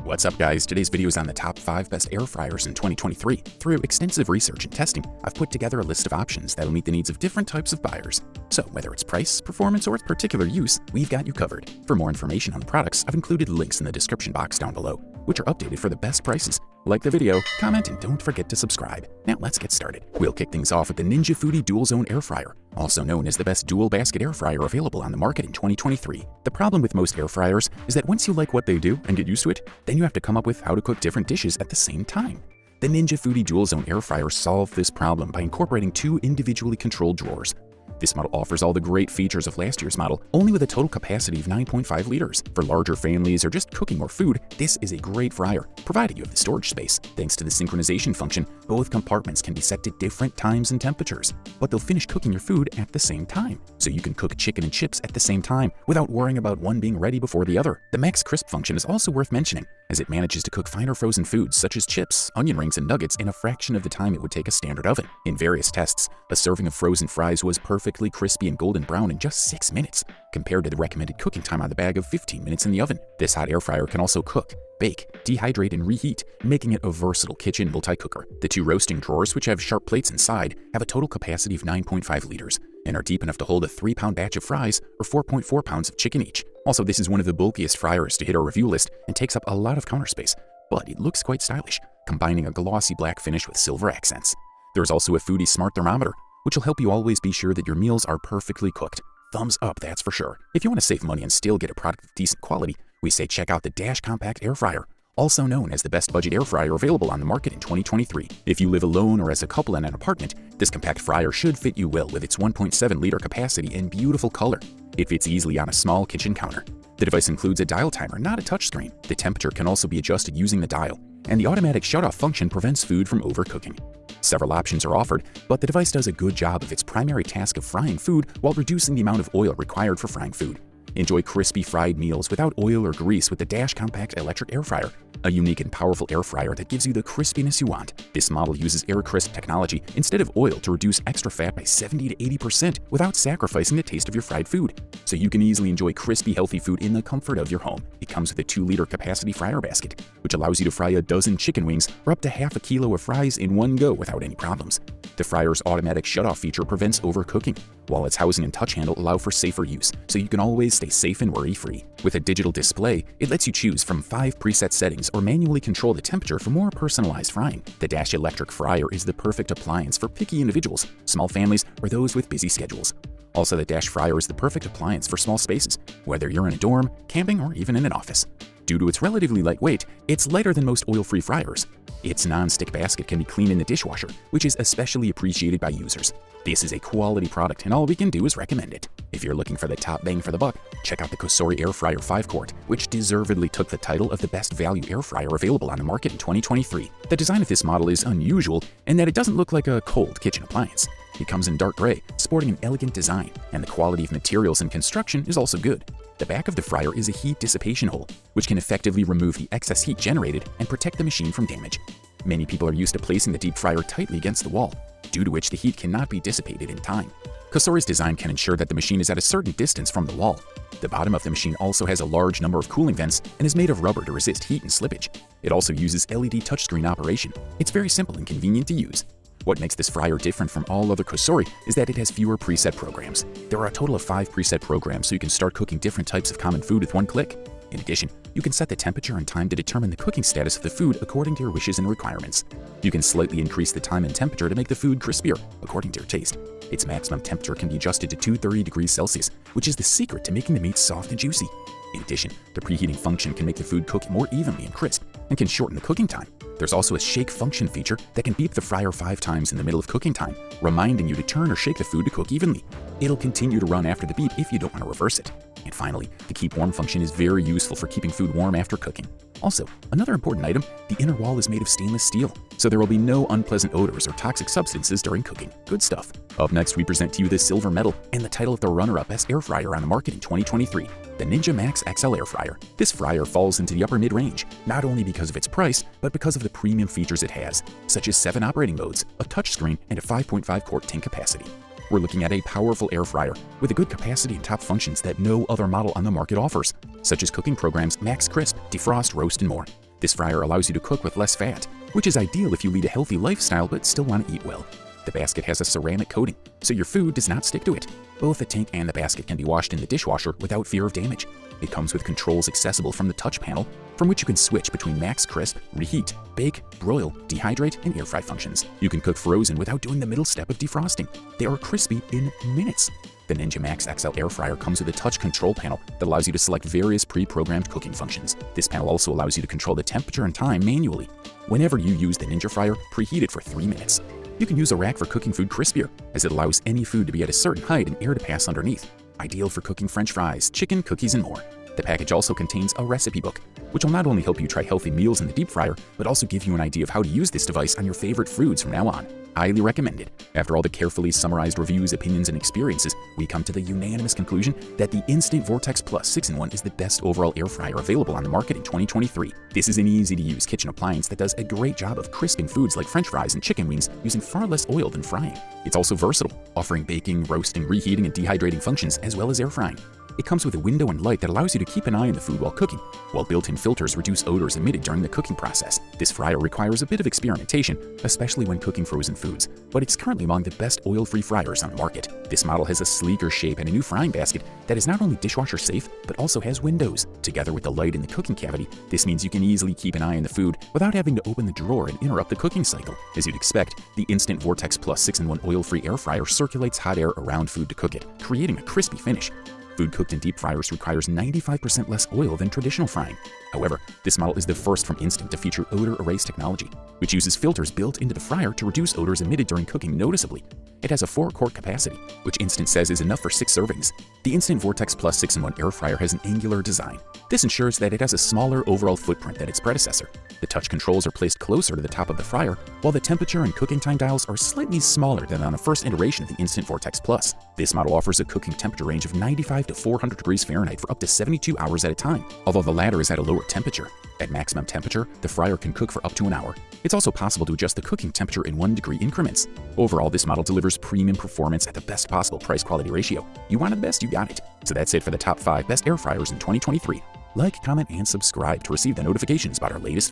What's up guys, today's video is on the top 5 best air fryers in 2023. Through extensive research and testing, I've put together a list of options that'll meet the needs of different types of buyers. So whether it's price, performance, or particular use, we've got you covered. For more information on the products, I've included links in the description box down below, which are updated for the best prices. Like the video, comment, and don't forget to subscribe. Now let's get started. We'll kick things off with the Ninja Foodi Dual Zone Air Fryer, also known as the best dual basket air fryer available on the market in 2023. The problem with most air fryers is that once you like what they do and get used to it, then you have to come up with how to cook different dishes at the same time. The Ninja Foodi Dual Zone Air Fryer solved this problem by incorporating 2 individually controlled drawers. This model offers all the great features of last year's model, only with a total capacity of 9.5 liters. For larger families or just cooking more food, this is a great fryer, provided you have the storage space. Thanks to the synchronization function, both compartments can be set to different times and temperatures, but they'll finish cooking your food at the same time. So you can cook chicken and chips at the same time without worrying about one being ready before the other. The Max Crisp function is also worth mentioning, as it manages to cook finer frozen foods such as chips, onion rings, and nuggets in a fraction of the time it would take a standard oven. In various tests, a serving of frozen fries was perfectly crispy and golden brown in just 6 minutes, compared to the recommended cooking time on the bag of 15 minutes in the oven. This hot air fryer can also cook, bake, dehydrate, and reheat, making it a versatile kitchen multi-cooker. The 2 roasting drawers, which have sharp plates inside, have a total capacity of 9.5 liters and are deep enough to hold a 3-pound batch of fries or 4.4 pounds of chicken each. Also, this is one of the bulkiest fryers to hit our review list and takes up a lot of counter space, but it looks quite stylish, combining a glossy black finish with silver accents. There's also a Foodie Smart Thermometer, which will help you always be sure that your meals are perfectly cooked. Thumbs up, that's for sure. If you want to save money and still get a product of decent quality, we say check out the Dash Compact Air Fryer, also known as the best budget air fryer available on the market in 2023. If you live alone or as a couple in an apartment, this compact fryer should fit you well with its 1.7 liter capacity and beautiful color. It fits easily on a small kitchen counter. The device includes a dial timer, not a touchscreen. The temperature can also be adjusted using the dial, and the automatic shutoff function prevents food from overcooking. Several options are offered, but the device does a good job of its primary task of frying food while reducing the amount of oil required for frying food. Enjoy crispy fried meals without oil or grease with the Dash Compact Electric Air Fryer, a unique and powerful air fryer that gives you the crispiness you want. This model uses Air Crisp technology instead of oil to reduce extra fat by 70 to 80% without sacrificing the taste of your fried food, so you can easily enjoy crispy, healthy food in the comfort of your home. It comes with a 2-liter capacity fryer basket, which allows you to fry a dozen chicken wings or up to half a kilo of fries in one go without any problems. The fryer's automatic shutoff feature prevents overcooking, while its housing and touch handle allow for safer use, so you can always stay safe and worry-free. With a digital display, it lets you choose from 5 preset settings or manually control the temperature for more personalized frying. The Dash Electric Fryer is the perfect appliance for picky individuals, small families, or those with busy schedules. Also, the Dash Fryer is the perfect appliance for small spaces, whether you're in a dorm, camping, or even in an office. Due to its relatively light weight, it's lighter than most oil-free fryers. Its non-stick basket can be cleaned in the dishwasher, which is especially appreciated by users. This is a quality product, and all we can do is recommend it. If you're looking for the top bang for the buck, check out the Cosori Air Fryer 5-quart, which deservedly took the title of the best value air fryer available on the market in 2023. The design of this model is unusual in that it doesn't look like a cold kitchen appliance. It comes in dark gray, sporting an elegant design, and the quality of materials and construction is also good. The back of the fryer is a heat dissipation hole, which can effectively remove the excess heat generated and protect the machine from damage. Many people are used to placing the deep fryer tightly against the wall, due to which the heat cannot be dissipated in time. Cosori's design can ensure that the machine is at a certain distance from the wall. The bottom of the machine also has a large number of cooling vents and is made of rubber to resist heat and slippage. It also uses LED touchscreen operation. It's very simple and convenient to use. What makes this fryer different from all other Cosori is that it has fewer preset programs. There are a total of 5 preset programs, so you can start cooking different types of common food with one click. In addition, you can set the temperature and time to determine the cooking status of the food according to your wishes and requirements. You can slightly increase the time and temperature to make the food crispier, according to your taste. Its maximum temperature can be adjusted to 230 degrees Celsius, which is the secret to making the meat soft and juicy. In addition, the preheating function can make the food cook more evenly and crisp, and can shorten the cooking time. There's also a shake function feature that can beep the fryer 5 times in the middle of cooking time, reminding you to turn or shake the food to cook evenly. It'll continue to run after the beep if you don't want to reverse it. And finally, the keep warm function is very useful for keeping food warm after cooking. Also, another important item, the inner wall is made of stainless steel, so there will be no unpleasant odors or toxic substances during cooking. Good stuff. Up next, we present to you the silver medal and the title of the runner-up best air fryer on the market in 2023, the Ninja Max XL Air Fryer. This fryer falls into the upper mid-range, not only because of its price, but because of the premium features it has, such as 7 operating modes, a touchscreen, and a 5.5-quart tank capacity. We're looking at a powerful air fryer with a good capacity and top functions that no other model on the market offers, such as cooking programs Max Crisp, Defrost, Roast, and more. This fryer allows you to cook with less fat, which is ideal if you lead a healthy lifestyle but still want to eat well. The basket has a ceramic coating, so your food does not stick to it. Both the tank and the basket can be washed in the dishwasher without fear of damage. It comes with controls accessible from the touch panel, from which you can switch between max crisp, reheat, bake, broil, dehydrate, and air fry functions. You can cook frozen without doing the middle step of defrosting. They are crispy in minutes. The Ninja Max XL air fryer comes with a touch control panel that allows you to select various pre-programmed cooking functions. This panel also allows you to control the temperature and time manually. Whenever you use the Ninja fryer, preheat it for 3 minutes. You can use a rack for cooking food crispier, as it allows any food to be at a certain height and air to pass underneath. Ideal for cooking French fries, chicken, cookies, and more. The package also contains a recipe book, which will not only help you try healthy meals in the deep fryer, but also give you an idea of how to use this device on your favorite foods from now on. Highly recommended. After all the carefully summarized reviews, opinions, and experiences, we come to the unanimous conclusion that the Instant Vortex Plus 6-in-1 is the best overall air fryer available on the market in 2023. This is an easy-to-use kitchen appliance that does a great job of crisping foods like French fries and chicken wings using far less oil than frying. It's also versatile, offering baking, roasting, reheating, and dehydrating functions as well as air frying. It comes with a window and light that allows you to keep an eye on the food while cooking, while built-in filters reduce odors emitted during the cooking process. This fryer requires a bit of experimentation, especially when cooking frozen foods, but it's currently among the best oil-free fryers on the market. This model has a sleeker shape and a new frying basket that is not only dishwasher safe, but also has windows. Together with the light in the cooking cavity, this means you can easily keep an eye on the food without having to open the drawer and interrupt the cooking cycle. As you'd expect, the Instant Vortex Plus 6-in-1 oil-free air fryer circulates hot air around food to cook it, creating a crispy finish. Food cooked in deep fryers requires 95% less oil than traditional frying. However, this model is the first from Instant to feature odor erase technology, which uses filters built into the fryer to reduce odors emitted during cooking noticeably. It has a 4-quart capacity, which Instant says is enough for 6 servings. The Instant Vortex Plus 6-in-1 air fryer has an angular design. This ensures that it has a smaller overall footprint than its predecessor. The touch controls are placed closer to the top of the fryer, while the temperature and cooking time dials are slightly smaller than on the first iteration of the Instant Vortex Plus. This model offers a cooking temperature range of 95 to 400 degrees Fahrenheit for up to 72 hours at a time, although the latter is at a lower temperature. At maximum temperature, the fryer can cook for up to an hour. It's also possible to adjust the cooking temperature in 1-degree increments. Overall, this model delivers premium performance at the best possible price-quality ratio. You wanted the best, you got it. So that's it for the top 5 best air fryers in 2023. Like, comment, and subscribe to receive the notifications about our latest